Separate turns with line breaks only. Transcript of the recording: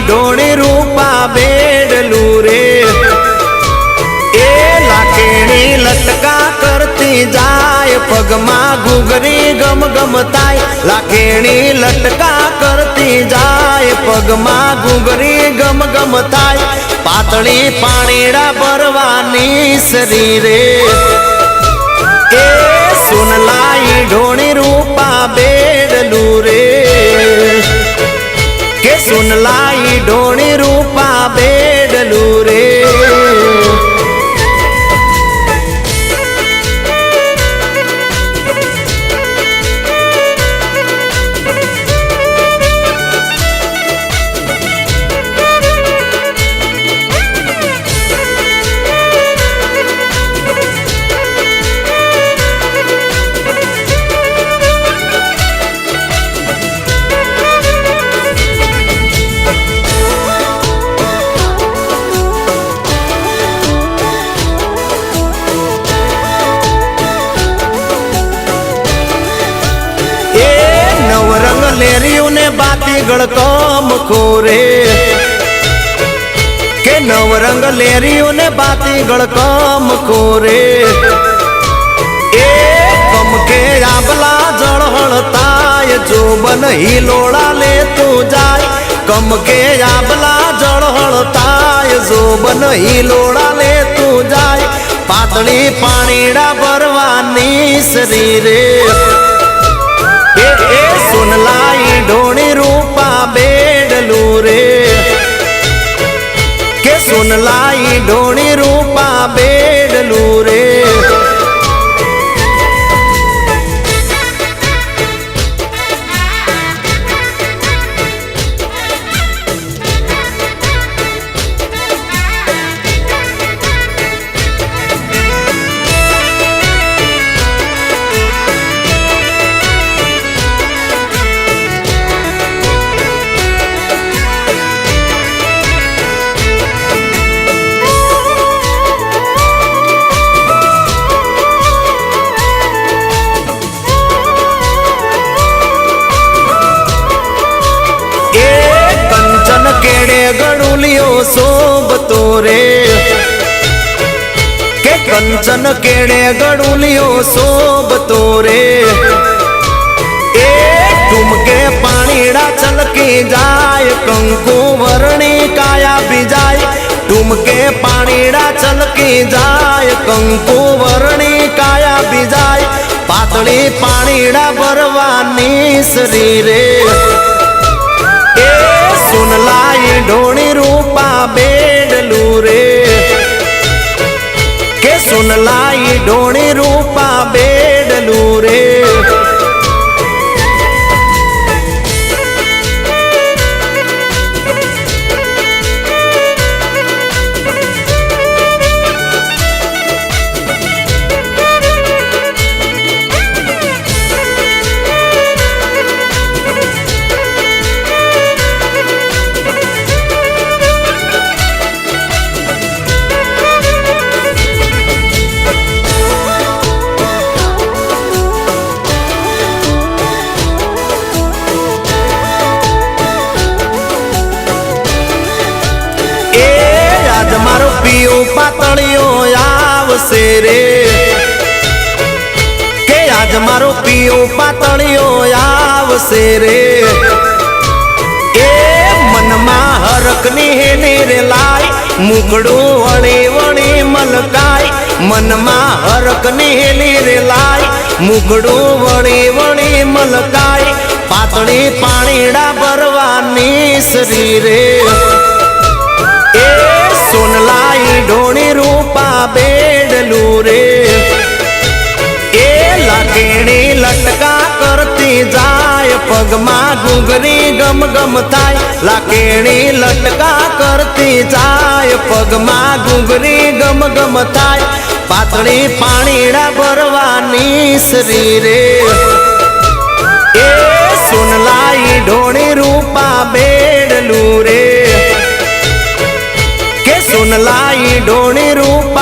ढोणी रूपा बेडलू रे ए लाकेणी लटका करती जाय पगमा घुघरी गम गम ताय लाकेणी लटका करती जाय पगमा घुघरी गम गम ताय पातળી पाणीड़ा भरवानी शरीर ए सुनलाई ढोणी रूपा बेडलू रे के सुनलाई ढोणी रूपा बेडलू रे लेरियों ने बाती गड़कम खोरे के नवरंग लेरियों ने बाती गड़कम खोरे ए कम के आबला जड़हड़ताय जो बन ही लोड़ा ले तू जाय कम के आबला जड़हड़ताय जो बन ही लोड़ा ले तू जाय पातળી पाणीड़ा भरवानी शरीर सुनलाई ढोणी रूपा बेडलू रे के सुनलाई ढोणी रूपा बेडलू रे केड़े गड़ुलियो सोबतो रे के कंचन केड़े गड़ुलियो सोबतो रे ए तुमके पाणीड़ा चलकी जाय कंकु वर्णी काया बिजाय तुमके पाणीड़ा चलकी जाय कंकु वर्णी काया बिजाय पातળી पाणीड़ा भरवानी शरीर सुनलाई ढोणी रूपा बेडलू रे के सुनलाई ढोणी रूपा बेडलू रे मारो पियो पातळियो आवसे रे के आज मारो पियो पातळियो आवसे रे ए मनमा हरकनी हेने रे लाई मुकड़ो वणी वणी मलकाय मनमा हरकनी हेने रे लाई मुकड़ो वणी वणी मलकाय पातળી पाणीड़ा भरवानी शरीर सुनलाई ढोणी रूपा बेडलू रे ए लाकेणी लटका करती जाय पगमा घुघरी गम गम ताय लाकेणी लटका करती जाय पगमा घुघरी गम गम ताय पातળી पाणीड़ा भरवानी शरीर ए सुनलाई ढोणी रूपा बेडलू रे सुनलाई ढोणी रूपा